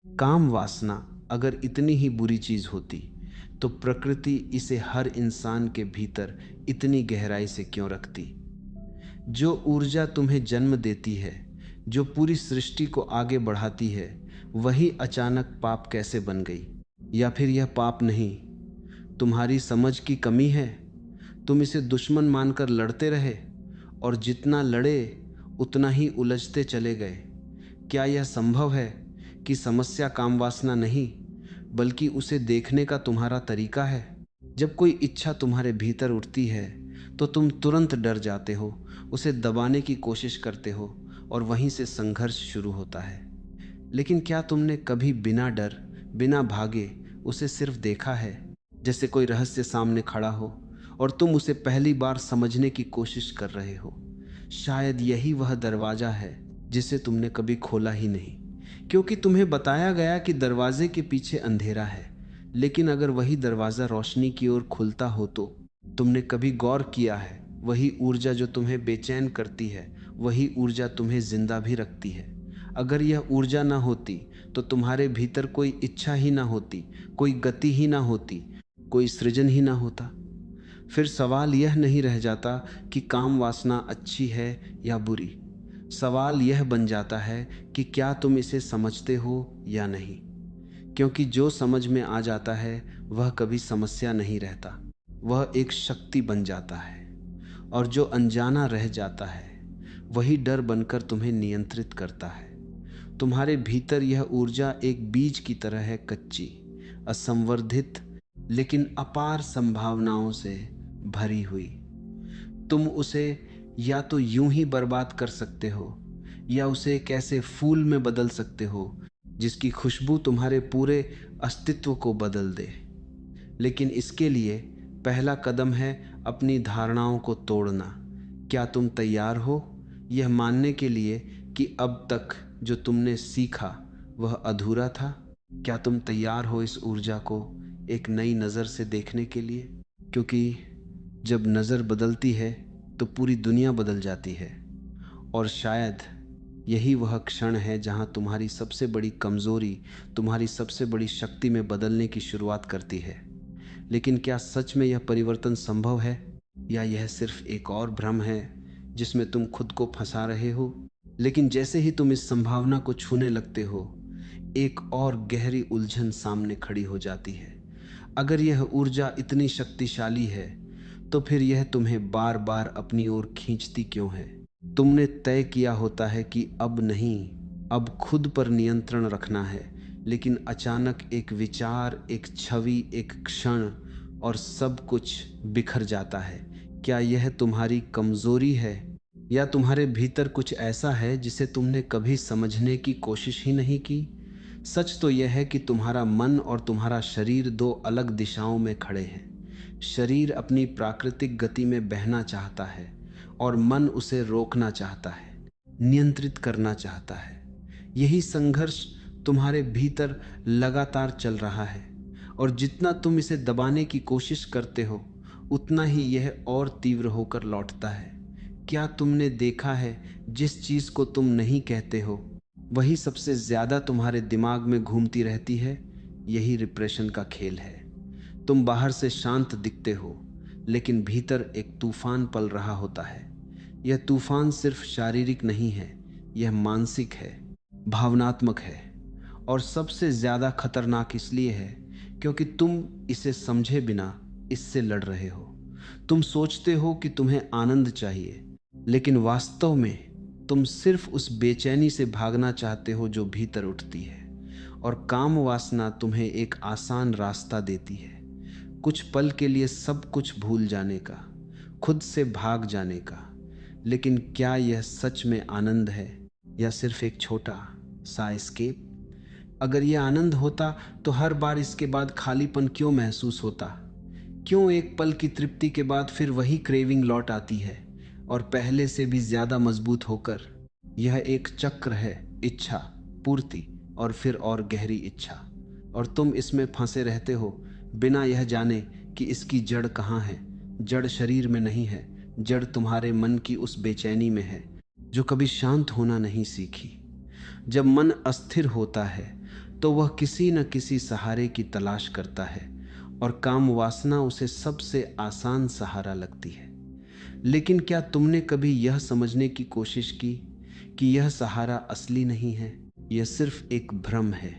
काम वासना अगर इतनी ही बुरी चीज होती तो प्रकृति इसे हर इंसान के भीतर इतनी गहराई से क्यों रखती? जो ऊर्जा तुम्हें जन्म देती है, जो पूरी सृष्टि को आगे बढ़ाती है, वही अचानक पाप कैसे बन गई? या फिर यह पाप नहीं, तुम्हारी समझ की कमी है? तुम इसे दुश्मन मानकर लड़ते रहे और जितना लड़े उतना ही उलझते चले गए। क्या यह संभव है कि समस्या काम वासना नहीं, बल्कि उसे देखने का तुम्हारा तरीका है? जब कोई इच्छा तुम्हारे भीतर उठती है तो तुम तुरंत डर जाते हो, उसे दबाने की कोशिश करते हो और वहीं से संघर्ष शुरू होता है। लेकिन क्या तुमने कभी बिना डर, बिना भागे उसे सिर्फ देखा है, जैसे कोई रहस्य सामने खड़ा हो और तुम उसे पहली बार समझने की कोशिश कर रहे हो? शायद यही वह दरवाजा है जिसे तुमने कभी खोला ही नहीं, क्योंकि तुम्हें बताया गया कि दरवाजे के पीछे अंधेरा है। लेकिन अगर वही दरवाज़ा रोशनी की ओर खुलता हो तो? तुमने कभी गौर किया है, वही ऊर्जा जो तुम्हें बेचैन करती है, वही ऊर्जा तुम्हें जिंदा भी रखती है। अगर यह ऊर्जा ना होती तो तुम्हारे भीतर कोई इच्छा ही ना होती, कोई गति ही ना होती, कोई सृजन ही ना होता। फिर सवाल यह नहीं रह जाता कि काम वासना अच्छी है या बुरी। सवाल यह बन जाता है कि क्या तुम इसे समझते हो या नहीं। क्योंकि जो समझ में आ जाता है वह कभी समस्या नहीं रहता, वह एक शक्ति बन जाता है। और जो अनजाना रह जाता है वही डर बनकर तुम्हें नियंत्रित करता है। तुम्हारे भीतर यह ऊर्जा एक बीज की तरह है, कच्ची, असंवर्धित, लेकिन अपार संभावनाओं से भरी हुई। तुम उसे या तो यूं ही बर्बाद कर सकते हो या उसे एक ऐसे फूल में बदल सकते हो जिसकी खुशबू तुम्हारे पूरे अस्तित्व को बदल दे। लेकिन इसके लिए पहला कदम है अपनी धारणाओं को तोड़ना। क्या तुम तैयार हो यह मानने के लिए कि अब तक जो तुमने सीखा वह अधूरा था? क्या तुम तैयार हो इस ऊर्जा को एक नई नज़र से देखने के लिए? क्योंकि जब नज़र बदलती है तो पूरी दुनिया बदल जाती है। और शायद यही वह क्षण है जहां तुम्हारी सबसे बड़ी कमज़ोरी तुम्हारी सबसे बड़ी शक्ति में बदलने की शुरुआत करती है। लेकिन क्या सच में यह परिवर्तन संभव है, या यह सिर्फ एक और भ्रम है जिसमें तुम खुद को फंसा रहे हो? लेकिन जैसे ही तुम इस संभावना को छूने लगते हो, एक और गहरी उलझन सामने खड़ी हो जाती है। अगर यह ऊर्जा इतनी शक्तिशाली है तो फिर यह तुम्हें बार बार अपनी ओर खींचती क्यों है? तुमने तय किया होता है कि अब नहीं, अब खुद पर नियंत्रण रखना है, लेकिन अचानक एक विचार, एक छवि, एक क्षण और सब कुछ बिखर जाता है। क्या यह तुम्हारी कमजोरी है, या तुम्हारे भीतर कुछ ऐसा है जिसे तुमने कभी समझने की कोशिश ही नहीं की? सच तो यह है कि तुम्हारा मन और तुम्हारा शरीर दो अलग दिशाओं में खड़े हैं। शरीर अपनी प्राकृतिक गति में बहना चाहता है और मन उसे रोकना चाहता है, नियंत्रित करना चाहता है। यही संघर्ष तुम्हारे भीतर लगातार चल रहा है, और जितना तुम इसे दबाने की कोशिश करते हो उतना ही यह और तीव्र होकर लौटता है। क्या तुमने देखा है, जिस चीज को तुम नहीं कहते हो वही सबसे ज्यादा तुम्हारे दिमाग में घूमती रहती है? यही रिप्रेशन का खेल है। तुम बाहर से शांत दिखते हो, लेकिन भीतर एक तूफान पल रहा होता है। यह तूफान सिर्फ शारीरिक नहीं है, यह मानसिक है, भावनात्मक है, और सबसे ज्यादा खतरनाक इसलिए है क्योंकि तुम इसे समझे बिना इससे लड़ रहे हो। तुम सोचते हो कि तुम्हें आनंद चाहिए, लेकिन वास्तव में तुम सिर्फ उस बेचैनी से भागना चाहते हो जो भीतर उठती है। और काम वासना तुम्हें एक आसान रास्ता देती है, कुछ पल के लिए सब कुछ भूल जाने का, खुद से भाग जाने का। लेकिन क्या यह सच में आनंद है, या सिर्फ एक छोटा सा एस्केप? अगर यह आनंद होता तो हर बार इसके बाद खालीपन क्यों महसूस होता? क्यों एक पल की तृप्ति के बाद फिर वही क्रेविंग लौट आती है, और पहले से भी ज्यादा मजबूत होकर? यह एक चक्र है, इच्छा, पूर्ति और फिर और गहरी इच्छा, और तुम इसमें फंसे रहते हो बिना यह जाने कि इसकी जड़ कहाँ है। जड़ शरीर में नहीं है, जड़ तुम्हारे मन की उस बेचैनी में है जो कभी शांत होना नहीं सीखी। जब मन अस्थिर होता है तो वह किसी न किसी सहारे की तलाश करता है और काम वासना उसे सबसे आसान सहारा लगती है। लेकिन क्या तुमने कभी यह समझने की कोशिश की कि यह सहारा असली नहीं है? यह सिर्फ एक भ्रम है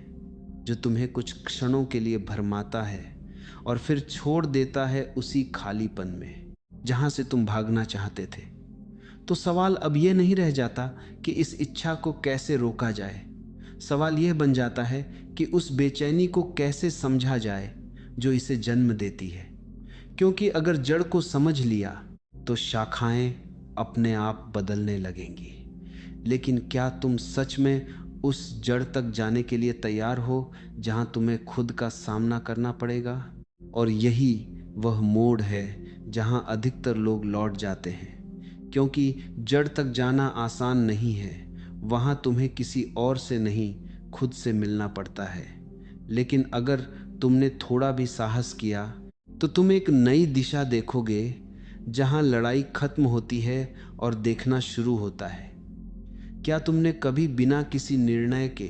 जो तुम्हें कुछ क्षणों के लिए भरमाता है और फिर छोड़ देता है उसी खालीपन में जहां से तुम भागना चाहते थे। तो सवाल अब यह नहीं रह जाता कि इस इच्छा को कैसे रोका जाए। सवाल यह बन जाता है कि उस बेचैनी को कैसे समझा जाए जो इसे जन्म देती है। क्योंकि अगर जड़ को समझ लिया तो शाखाएं अपने आप बदलने लगेंगी। लेकिन क्या तुम सच में उस जड़ तक जाने के लिए तैयार हो जहां तुम्हें खुद का सामना करना पड़ेगा? और यही वह मोड़ है जहां अधिकतर लोग लौट जाते हैं, क्योंकि जड़ तक जाना आसान नहीं है। वहां तुम्हें किसी और से नहीं, खुद से मिलना पड़ता है। लेकिन अगर तुमने थोड़ा भी साहस किया तो तुम एक नई दिशा देखोगे जहां लड़ाई खत्म होती है और देखना शुरू होता है। क्या तुमने कभी बिना किसी निर्णय के,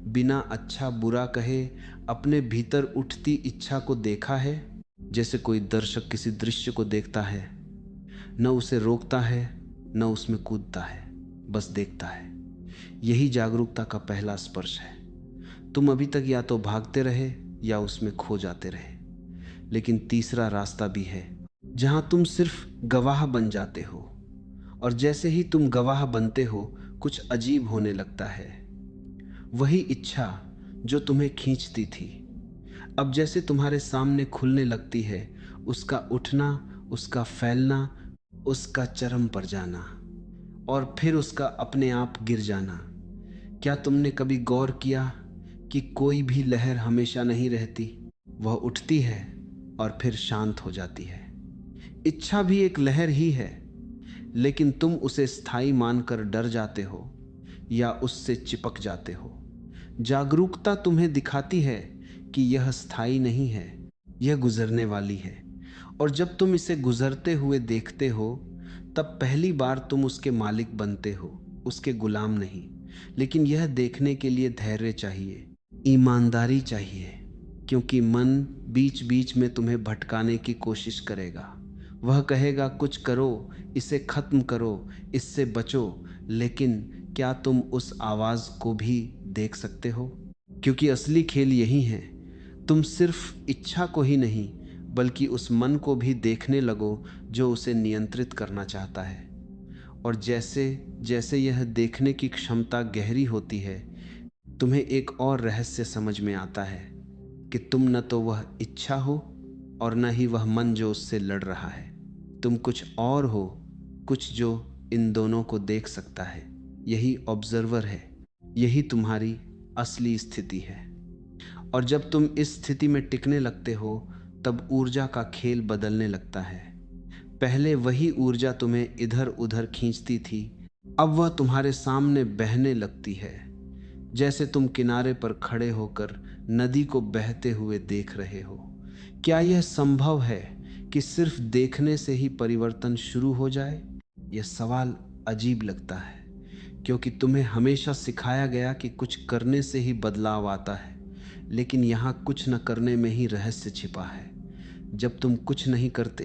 बिना अच्छा बुरा कहे, अपने भीतर उठती इच्छा को देखा है? जैसे कोई दर्शक किसी दृश्य को देखता है, न उसे रोकता है न उसमें कूदता है, बस देखता है। यही जागरूकता का पहला स्पर्श है। तुम अभी तक या तो भागते रहे या उसमें खो जाते रहे। लेकिन तीसरा रास्ता भी है जहां तुम सिर्फ गवाह बन जाते हो। और जैसे ही तुम गवाह बनते हो कुछ अजीब होने लगता है। वही इच्छा जो तुम्हें खींचती थी अब जैसे तुम्हारे सामने खुलने लगती है। उसका उठना, उसका फैलना, उसका चरम पर जाना और फिर उसका अपने आप गिर जाना। क्या तुमने कभी गौर किया कि कोई भी लहर हमेशा नहीं रहती? वह उठती है और फिर शांत हो जाती है। इच्छा भी एक लहर ही है, लेकिन तुम उसे स्थायी मानकर डर जाते हो या उससे चिपक जाते हो। जागरूकता तुम्हें दिखाती है कि यह स्थायी नहीं है, यह गुजरने वाली है। और जब तुम इसे गुजरते हुए देखते हो तब पहली बार तुम उसके मालिक बनते हो, उसके गुलाम नहीं। लेकिन यह देखने के लिए धैर्य चाहिए, ईमानदारी चाहिए, क्योंकि मन बीच बीच में तुम्हें भटकाने की कोशिश करेगा। वह कहेगा कुछ करो, इसे खत्म करो, इससे बचो। लेकिन क्या तुम उस आवाज को भी देख सकते हो? क्योंकि असली खेल यही है। तुम सिर्फ इच्छा को ही नहीं बल्कि उस मन को भी देखने लगो जो उसे नियंत्रित करना चाहता है। और जैसे जैसे यह देखने की क्षमता गहरी होती है, तुम्हें एक और रहस्य समझ में आता है कि तुम न तो वह इच्छा हो और न ही वह मन जो उससे लड़ रहा है। तुम कुछ और हो, कुछ जो इन दोनों को देख सकता है। यही ऑब्जर्वर है, यही तुम्हारी असली स्थिति है। और जब तुम इस स्थिति में टिकने लगते हो तब ऊर्जा का खेल बदलने लगता है। पहले वही ऊर्जा तुम्हें इधर उधर खींचती थी, अब वह तुम्हारे सामने बहने लगती है, जैसे तुम किनारे पर खड़े होकर नदी को बहते हुए देख रहे हो। क्या यह संभव है कि सिर्फ देखने से ही परिवर्तन शुरू हो जाए? यह सवाल अजीब लगता है, क्योंकि तुम्हें हमेशा सिखाया गया कि कुछ करने से ही बदलाव आता है। लेकिन यहाँ कुछ न करने में ही रहस्य छिपा है। जब तुम कुछ नहीं करते,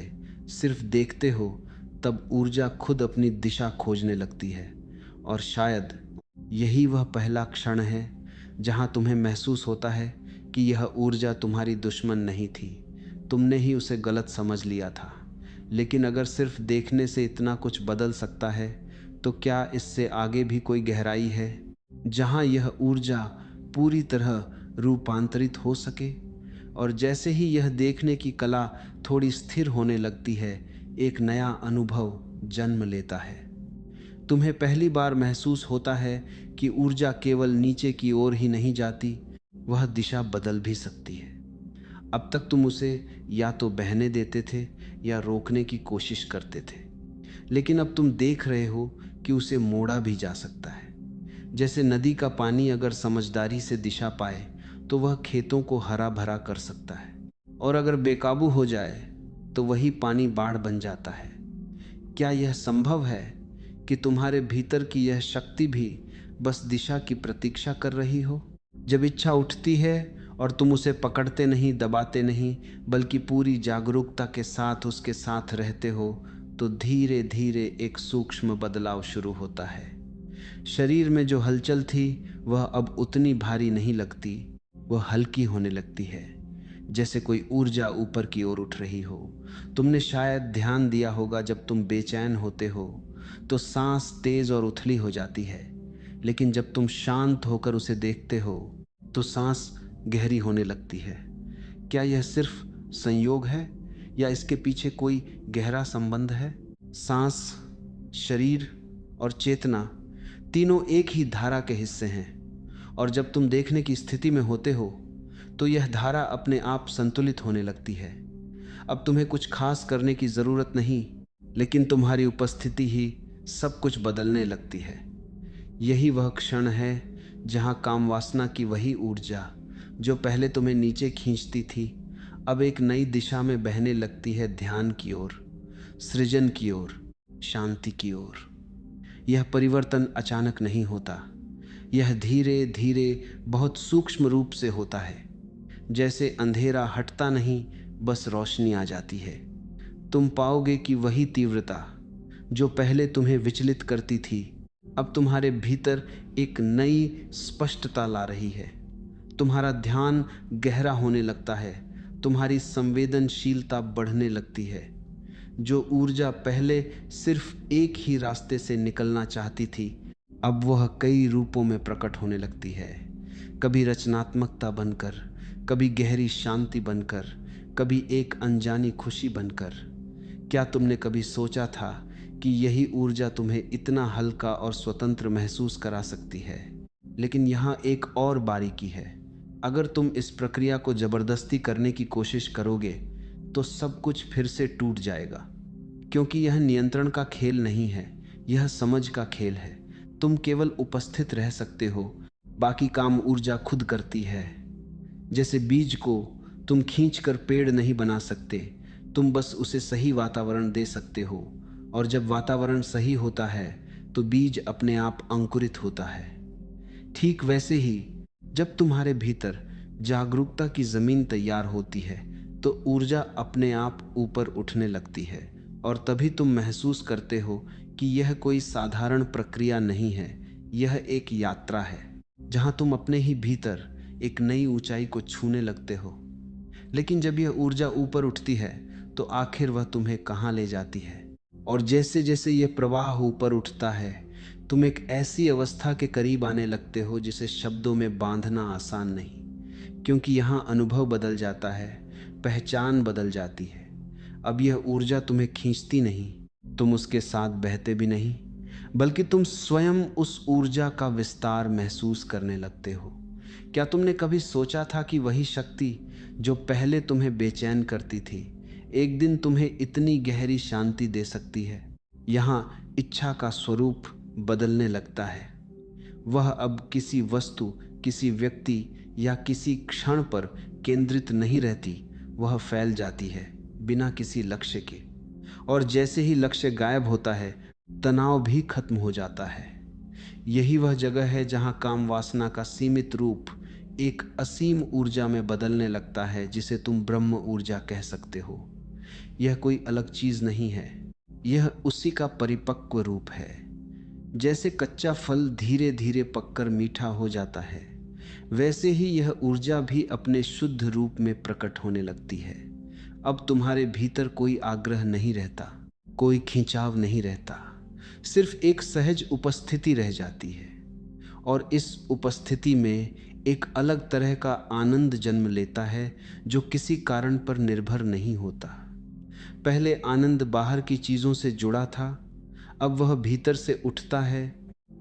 सिर्फ देखते हो, तब ऊर्जा खुद अपनी दिशा खोजने लगती है। और शायद यही वह पहला क्षण है जहां तुम्हें महसूस होता है कि यह ऊर्जा तुम्हारी दुश्मन नहीं थी, तुमने ही उसे गलत समझ लिया था। लेकिन अगर सिर्फ देखने से इतना कुछ बदल सकता है, तो क्या इससे आगे भी कोई गहराई है जहां यह ऊर्जा पूरी तरह रूपांतरित हो सके? और जैसे ही यह देखने की कला थोड़ी स्थिर होने लगती है, एक नया अनुभव जन्म लेता है। तुम्हें पहली बार महसूस होता है कि ऊर्जा केवल नीचे की ओर ही नहीं जाती, वह दिशा बदल भी सकती है। अब तक तुम उसे या तो बहने देते थे या रोकने की कोशिश करते थे, लेकिन अब तुम देख रहे हो कि उसे मोड़ा भी जा सकता है। जैसे नदी का पानी अगर समझदारी से दिशा पाए तो वह खेतों को हरा भरा कर सकता है, और अगर बेकाबू हो जाए तो वही पानी बाढ़ बन जाता है। क्या यह संभव है कि तुम्हारे भीतर की यह शक्ति भी बस दिशा की प्रतीक्षा कर रही हो? जब इच्छा उठती है और तुम उसे पकड़ते नहीं, दबाते नहीं, बल्कि पूरी जागरूकता के साथ उसके साथ रहते हो, तो धीरे धीरे एक सूक्ष्म बदलाव शुरू होता है। शरीर में जो हलचल थी वह अब उतनी भारी नहीं लगती, वह हल्की होने लगती है, जैसे कोई ऊर्जा ऊपर की ओर उठ रही हो। तुमने शायद ध्यान दिया होगा, जब तुम बेचैन होते हो तो सांस तेज और उथली हो जाती है, लेकिन जब तुम शांत होकर उसे देखते हो तो सांस गहरी होने लगती है। क्या यह सिर्फ संयोग है या इसके पीछे कोई गहरा संबंध है? सांस, शरीर और चेतना तीनों एक ही धारा के हिस्से हैं, और जब तुम देखने की स्थिति में होते हो तो यह धारा अपने आप संतुलित होने लगती है। अब तुम्हें कुछ खास करने की ज़रूरत नहीं, लेकिन तुम्हारी उपस्थिति ही सब कुछ बदलने लगती है। यही वह क्षण है जहाँ काम वासना की वही ऊर्जा जो पहले तुम्हें नीचे खींचती थी, अब एक नई दिशा में बहने लगती है, ध्यान की ओर, सृजन की ओर, शांति की ओर। यह परिवर्तन अचानक नहीं होता, यह धीरे धीरे बहुत सूक्ष्म रूप से होता है। जैसे अंधेरा हटता नहीं, बस रोशनी आ जाती है। तुम पाओगे कि वही तीव्रता जो पहले तुम्हें विचलित करती थी, अब तुम्हारे भीतर एक नई स्पष्टता ला रही है। तुम्हारा ध्यान गहरा होने लगता है, तुम्हारी संवेदनशीलता बढ़ने लगती है। जो ऊर्जा पहले सिर्फ एक ही रास्ते से निकलना चाहती थी, अब वह कई रूपों में प्रकट होने लगती है। कभी रचनात्मकता बनकर, कभी गहरी शांति बनकर, कभी एक अनजानी खुशी बनकर। क्या तुमने कभी सोचा था कि यही ऊर्जा तुम्हें इतना हल्का और स्वतंत्र महसूस करा सकती है? लेकिन यहाँ एक और बारीकी है। अगर तुम इस प्रक्रिया को जबरदस्ती करने की कोशिश करोगे तो सब कुछ फिर से टूट जाएगा, क्योंकि यह नियंत्रण का खेल नहीं है, यह समझ का खेल है। तुम केवल उपस्थित रह सकते हो, बाकी काम ऊर्जा खुद करती है। जैसे बीज को तुम खींचकर पेड़ नहीं बना सकते, तुम बस उसे सही वातावरण दे सकते हो, और जब वातावरण सही होता है तो बीज अपने आप अंकुरित होता है। ठीक वैसे ही जब तुम्हारे भीतर जागरूकता की जमीन तैयार होती है तो ऊर्जा अपने आप ऊपर उठने लगती है, और तभी तुम महसूस करते हो कि यह कोई साधारण प्रक्रिया नहीं है, यह एक यात्रा है जहां तुम अपने ही भीतर एक नई ऊंचाई को छूने लगते हो। लेकिन जब यह ऊर्जा ऊपर उठती है तो आखिर वह तुम्हें कहाँ ले जाती है? और जैसे जैसे यह प्रवाह ऊपर उठता है, तुम एक ऐसी अवस्था के करीब आने लगते हो जिसे शब्दों में बांधना आसान नहीं, क्योंकि यहाँ अनुभव बदल जाता है, पहचान बदल जाती है। अब यह ऊर्जा तुम्हें खींचती नहीं, तुम उसके साथ बहते भी नहीं, बल्कि तुम स्वयं उस ऊर्जा का विस्तार महसूस करने लगते हो। क्या तुमने कभी सोचा था कि वही शक्ति जो पहले तुम्हें बेचैन करती थी, एक दिन तुम्हें इतनी गहरी शांति दे सकती है? यहाँ इच्छा का स्वरूप बदलने लगता है। वह अब किसी वस्तु, किसी व्यक्ति या किसी क्षण पर केंद्रित नहीं रहती, वह फैल जाती है बिना किसी लक्ष्य के। और जैसे ही लक्ष्य गायब होता है, तनाव भी खत्म हो जाता है। यही वह जगह है जहाँ काम वासना का सीमित रूप एक असीम ऊर्जा में बदलने लगता है, जिसे तुम ब्रह्म ऊर्जा कह सकते हो। यह कोई अलग चीज नहीं है, यह उसी का परिपक्व रूप है। जैसे कच्चा फल धीरे धीरे पककर मीठा हो जाता है, वैसे ही यह ऊर्जा भी अपने शुद्ध रूप में प्रकट होने लगती है। अब तुम्हारे भीतर कोई आग्रह नहीं रहता, कोई खिंचाव नहीं रहता, सिर्फ एक सहज उपस्थिति रह जाती है। और इस उपस्थिति में एक अलग तरह का आनंद जन्म लेता है जो किसी कारण पर निर्भर नहीं होता। पहले आनंद बाहर की चीजों से जुड़ा था, अब वह भीतर से उठता है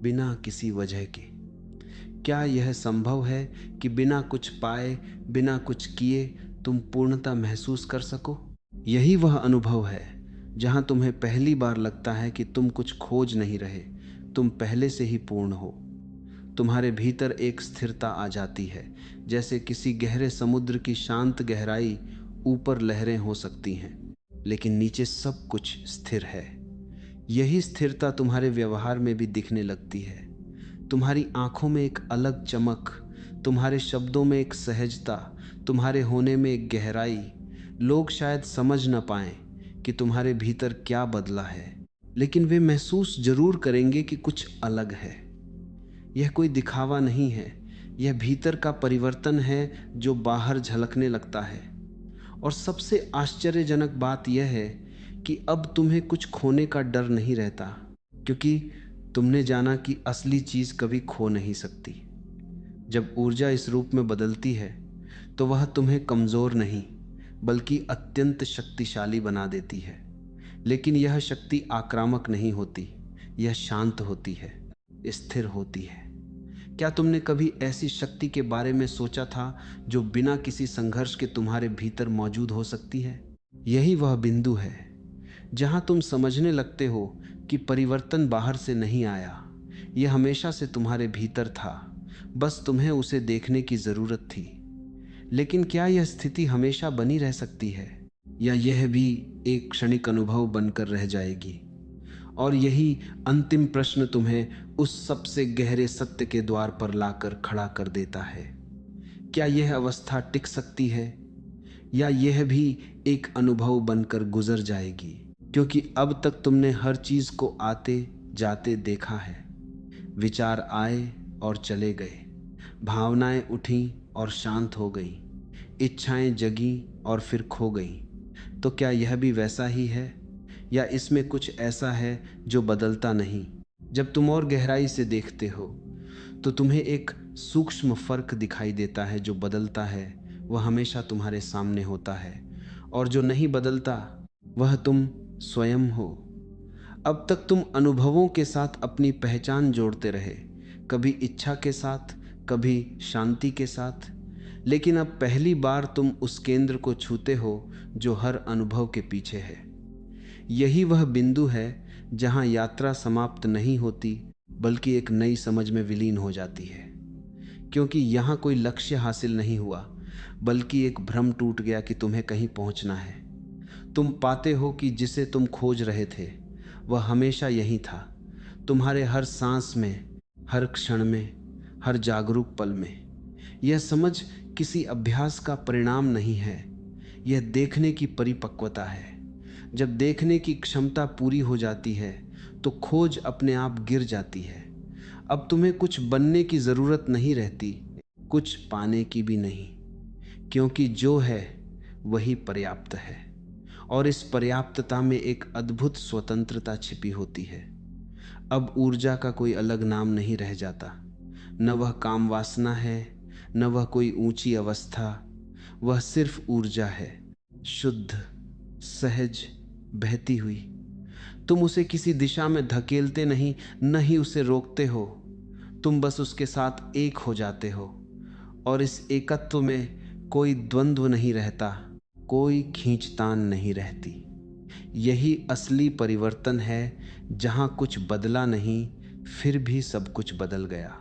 बिना किसी वजह के। क्या यह संभव है कि बिना कुछ पाए, बिना कुछ किए तुम पूर्णता महसूस कर सको? यही वह अनुभव है जहां तुम्हें पहली बार लगता है कि तुम कुछ खोज नहीं रहे, तुम पहले से ही पूर्ण हो। तुम्हारे भीतर एक स्थिरता आ जाती है, जैसे किसी गहरे समुद्र की शांत गहराई। ऊपर लहरें हो सकती हैं, लेकिन नीचे सब कुछ स्थिर है। यही स्थिरता तुम्हारे व्यवहार में भी दिखने लगती है। तुम्हारी आंखों में एक अलग चमक, तुम्हारे शब्दों में एक सहजता, तुम्हारे होने में एक गहराई। लोग शायद समझ न पाएं कि तुम्हारे भीतर क्या बदला है, लेकिन वे महसूस जरूर करेंगे कि कुछ अलग है। यह कोई दिखावा नहीं है, यह भीतर का परिवर्तन है जो बाहर झलकने लगता है। और सबसे आश्चर्यजनक बात यह है कि अब तुम्हें कुछ खोने का डर नहीं रहता, क्योंकि तुमने जाना कि असली चीज कभी खो नहीं सकती। जब ऊर्जा इस रूप में बदलती है तो वह तुम्हें कमजोर नहीं बल्कि अत्यंत शक्तिशाली बना देती है। लेकिन यह शक्ति आक्रामक नहीं होती, यह शांत होती है, स्थिर होती है। क्या तुमने कभी ऐसी शक्ति के बारे में सोचा था जो बिना किसी संघर्ष के तुम्हारे भीतर मौजूद हो सकती है? यही वह बिंदु है जहां तुम समझने लगते हो कि परिवर्तन बाहर से नहीं आया, यह हमेशा से तुम्हारे भीतर था, बस तुम्हें उसे देखने की जरूरत थी। लेकिन क्या यह स्थिति हमेशा बनी रह सकती है, या यह भी एक क्षणिक अनुभव बनकर रह जाएगी? और यही अंतिम प्रश्न तुम्हें उस सबसे गहरे सत्य के द्वार पर लाकर खड़ा कर देता है। क्या यह अवस्था टिक सकती है, या यह भी एक अनुभव बनकर गुजर जाएगी? क्योंकि अब तक तुमने हर चीज को आते जाते देखा है। विचार आए और चले गए, भावनाएं उठीं और शांत हो गई, इच्छाएं जगी और फिर खो गई। तो क्या यह भी वैसा ही है, या इसमें कुछ ऐसा है जो बदलता नहीं? जब तुम और गहराई से देखते हो तो तुम्हें एक सूक्ष्म फर्क दिखाई देता है। जो बदलता है वह हमेशा तुम्हारे सामने होता है, और जो नहीं बदलता वह तुम स्वयं हो। अब तक तुम अनुभवों के साथ अपनी पहचान जोड़ते रहे, कभी इच्छा के साथ, कभी शांति के साथ। लेकिन अब पहली बार तुम उस केंद्र को छूते हो जो हर अनुभव के पीछे है। यही वह बिंदु है जहां यात्रा समाप्त नहीं होती बल्कि एक नई समझ में विलीन हो जाती है। क्योंकि यहां कोई लक्ष्य हासिल नहीं हुआ, बल्कि एक भ्रम टूट गया कि तुम्हें कहीं पहुंचना है। तुम पाते हो कि जिसे तुम खोज रहे थे वह हमेशा यही था, तुम्हारे हर सांस में, हर क्षण में, हर जागरूक पल में। यह समझ किसी अभ्यास का परिणाम नहीं है, यह देखने की परिपक्वता है। जब देखने की क्षमता पूरी हो जाती है तो खोज अपने आप गिर जाती है। अब तुम्हें कुछ बनने की जरूरत नहीं रहती, कुछ पाने की भी नहीं, क्योंकि जो है वही पर्याप्त है। और इस पर्याप्तता में एक अद्भुत स्वतंत्रता छिपी होती है। अब ऊर्जा का कोई अलग नाम नहीं रह जाता। न वह काम वासना है, न वह कोई ऊंची अवस्था। वह सिर्फ ऊर्जा है, शुद्ध, सहज, बहती हुई। तुम उसे किसी दिशा में धकेलते नहीं, न ही उसे रोकते हो। तुम बस उसके साथ एक हो जाते हो, और इस एकत्व में कोई द्वंद्व नहीं रहता, कोई खींचतान नहीं रहती। यही असली परिवर्तन है, जहां कुछ बदला नहीं, फिर भी सब कुछ बदल गया।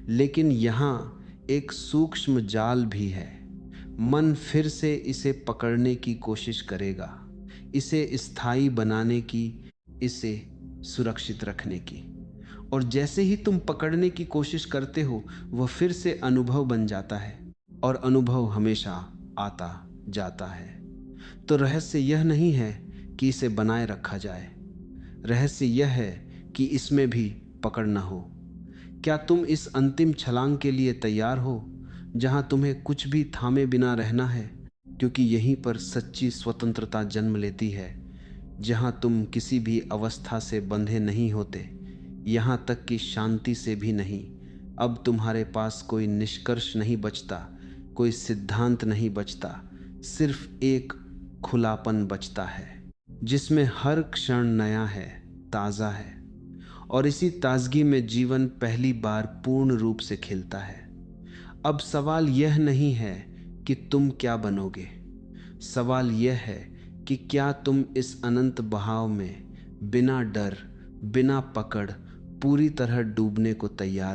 लेकिन यहाँ एक सूक्ष्म जाल भी है। मन फिर से इसे पकड़ने की कोशिश करेगा, इसे स्थायी बनाने की, इसे सुरक्षित रखने की। और जैसे ही तुम पकड़ने की कोशिश करते हो वह फिर से अनुभव बन जाता है, और अनुभव हमेशा आता जाता है। तो रहस्य यह नहीं है कि इसे बनाए रखा जाए, रहस्य यह है कि इसमें भी पकड़ न हो। क्या तुम इस अंतिम छलांग के लिए तैयार हो, जहां तुम्हें कुछ भी थामे बिना रहना है? क्योंकि यहीं पर सच्ची स्वतंत्रता जन्म लेती है, जहां तुम किसी भी अवस्था से बंधे नहीं होते, यहां तक कि शांति से भी नहीं। अब तुम्हारे पास कोई निष्कर्ष नहीं बचता, कोई सिद्धांत नहीं बचता, सिर्फ एक खुलापन बचता है जिसमें हर क्षण नया है, ताज़ा है। और इसी ताजगी में जीवन पहली बार पूर्ण रूप से खिलता है। अब सवाल यह नहीं है कि तुम क्या बनोगे, सवाल यह है कि क्या तुम इस अनंत बहाव में बिना डर, बिना पकड़, पूरी तरह डूबने को तैयार हो।